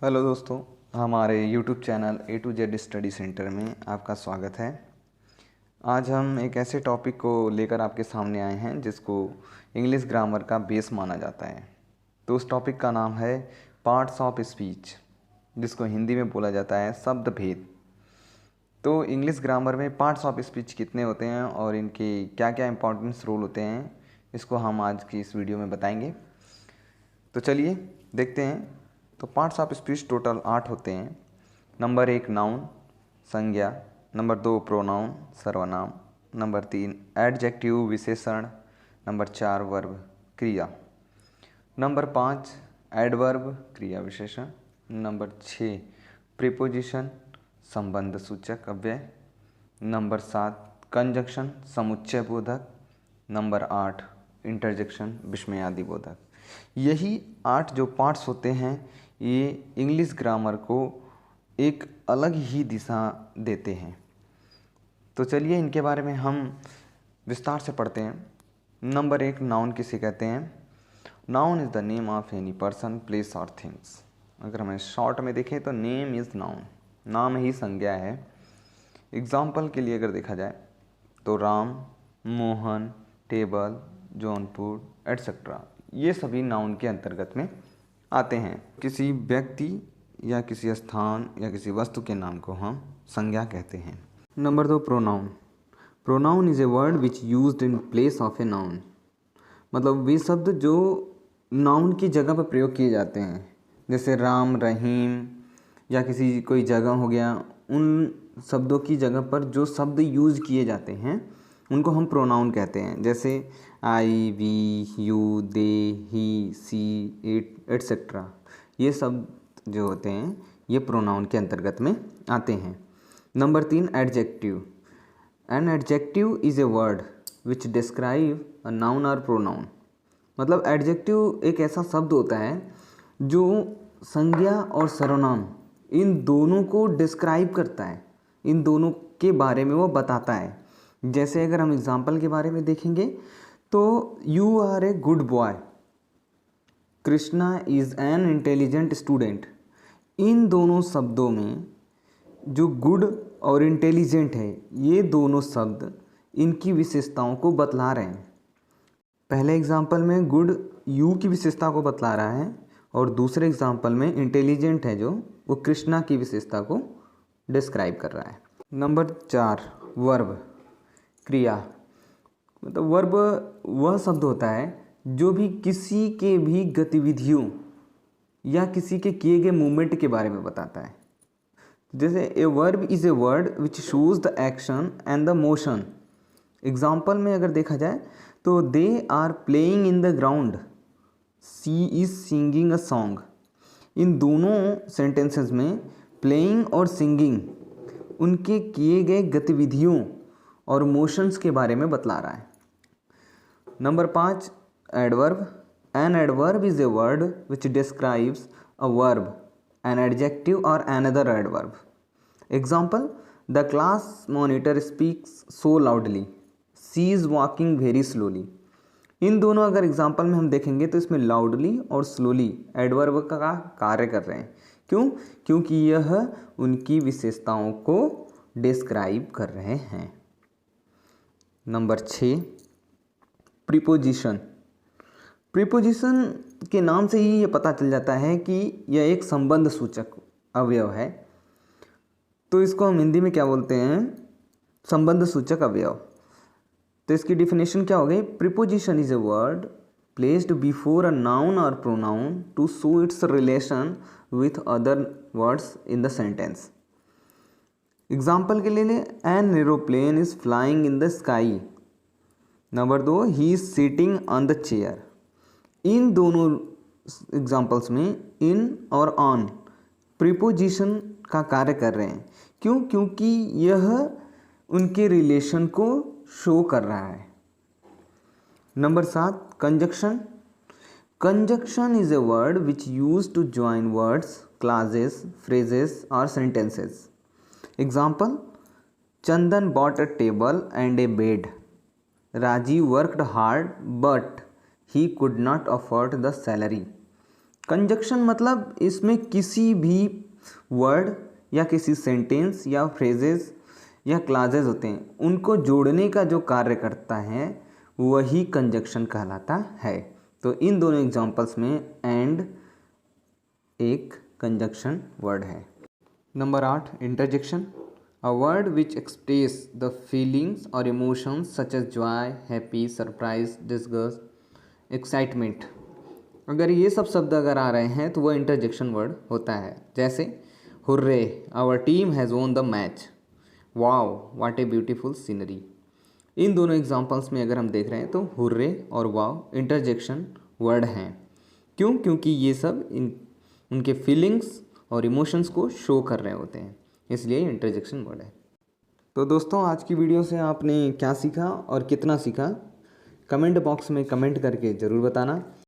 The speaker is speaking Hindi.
हेलो दोस्तों, हमारे YouTube channel A to Z study centre में आपका स्वागत है। आज हम एक ऐसे टॉपिक को लेकर आपके सामने आए हैं जिसको इंग्लिश ग्रामर का बेस माना जाता है। तो उस टॉपिक का नाम है पार्ट्स ऑफ स्पीच, जिसको हिंदी में बोला जाता है शब्द भेद। तो इंग्लिश ग्रामर में पार्ट्स ऑफ स्पीच कितने होते हैं और इनके क्या क्या इंपॉर्टेंस रोल होते हैं, इसको हम आज की इस वीडियो में बताएंगे। तो चलिए देखते हैं। तो पार्ट्स ऑफ स्पीच टोटल 8 होते हैं। नंबर 1 नाउन संज्ञा, नंबर 2 प्रोनाउन सर्वनाम, नंबर 3 एडजेक्टिव विशेषण, नंबर 4 वर्ब क्रिया, नंबर 5 एडवर्ब क्रिया विशेषण, नंबर 6 प्रीपोजिशन संबंध सूचक अव्यय, नंबर 7 कंजक्शन समुच्चय बोधक, नंबर 8 इंटरजेक्शन विस्मयादि बोधक। यही 8 जो पार्ट्स होते हैं ये इंग्लिश ग्रामर को एक अलग ही दिशा देते हैं। तो चलिए इनके बारे में हम विस्तार से पढ़ते हैं। नंबर 1 नाउन किसे कहते हैं? Noun is the name of any person place और थिंग्स। अगर हमें शॉर्ट में देखें तो नेम इज़ नाउन, नाम ही संज्ञा है। एग्जाम्पल के लिए अगर देखा जाए तो राम, मोहन, टेबल, जौनपुर एट्सेट्रा, ये सभी नाउन के अंतर्गत में आते हैं। किसी व्यक्ति या किसी स्थान या किसी वस्तु के नाम को हम संज्ञा कहते हैं। Number 2 pronoun. Pronoun is a word which used in place of a noun. मतलब वे शब्द जो नाउन की जगह पर प्रयोग किए जाते हैं, जैसे राम, रहीम या किसी कोई जगह हो गया, उन शब्दों की जगह पर जो शब्द यूज़ किए जाते हैं उनको हम प्रोनाउन कहते हैं। जैसे I, we, you, they, he, she, it etcetera, ये सब जो होते हैं ये प्रोनाउन के अंतर्गत में आते हैं। Number 3 adjective. An adjective is a word which describe a noun और प्रोनाउन। मतलब एडजेक्टिव एक ऐसा शब्द होता है जो संज्ञा और सर्वनाम इन दोनों को डिस्क्राइब करता है, इन दोनों के बारे में वो बताता है। जैसे अगर हम एग्जाम्पल के बारे में देखेंगे तो you are a good boy, Krishna is an intelligent student. इन दोनों शब्दों में जो गुड और इंटेलिजेंट है, ये दोनों शब्द इनकी विशेषताओं को बतला रहे हैं। पहले एग्जाम्पल में गुड यू की विशेषता को बतला रहा है और दूसरे एग्जाम्पल में इंटेलिजेंट है जो वो कृष्णा की विशेषता को डिस्क्राइब कर रहा है। नंबर 4 वर्ब क्रिया। मतलब वर्ब वह शब्द होता है जो भी किसी के भी गतिविधियों या किसी के किए गए मूवमेंट के बारे में बताता है। जैसे a verb is a word which shows the action and the motion. Example में अगर देखा जाए तो they are playing in the ground, she is singing a song. इन दोनों सेंटेंसेस में प्लेइंग और सिंगिंग उनके किए गए गतिविधियों और मोशंस के बारे में बतला रहा है। Number 5 adverb. An adverb is a word which describes a verb, an adjective और another adverb. Example the class monitor speaks so loudly, she is walking very slowly. इन दोनों अगर एग्जाम्पल में हम देखेंगे तो इसमें लाउडली और स्लोली एडवर्ब का कार्य कर रहे हैं। क्यों? क्योंकि यह उनकी विशेषताओं को डिस्क्राइब कर रहे हैं। Number 6 preposition. प्रीपोजिशन के नाम से ही ये पता चल जाता है कि यह एक संबंध सूचक अवयव है। तो इसको हम हिंदी में क्या बोलते हैं? संबंध सूचक अवयव। तो इसकी डिफिनेशन क्या हो गई? Preposition is a word placed before a noun और pronoun to show its relation with other words in the sentence. Example के लिए an aeroplane is flying in the sky. Number 2 he is sitting on the chair. इन दोनों एग्जाम्पल्स में इन और ऑन प्रीपोजिशन का कार्य कर रहे हैं। क्यों? क्योंकि यह उनके रिलेशन को शो कर रहा है। Number 7 conjunction. Conjunction is a word which use to join words, classes, phrases और sentences. Example Chandan bought a table and a bed, Rajiv worked hard but he could not afford the salary. Conjunction मतलब इसमें किसी भी वर्ड या किसी सेंटेंस या फ्रेजेस या क्लाजेज होते हैं, उनको जोड़ने का जो कार्य करता है वही कंजक्शन कहलाता है। तो इन दोनों एग्जांपल्स में एंड एक कंजक्शन वर्ड है। Number 8, interjection, a word which express the feelings और emotions such as joy, happy, surprise, disgust, excitement. अगर ये सब शब्द अगर आ रहे हैं तो वह इंटरजेक्शन वर्ड होता है। जैसे hurray, our team has won the match, wow what a beautiful scenery. इन दोनों एग्जांपल्स में अगर हम देख रहे हैं तो हुर्रे और वाओ इंटरजेक्शन वर्ड हैं। क्यों? क्योंकि ये सब उनके फीलिंग्स और इमोशंस को शो कर रहे होते हैं, इसलिए इंटरजेक्शन वर्ड है। तो दोस्तों, आज की वीडियो से आपने क्या सीखा और कितना सीखा, कमेंट बॉक्स में कमेंट करके ज़रूर बताना।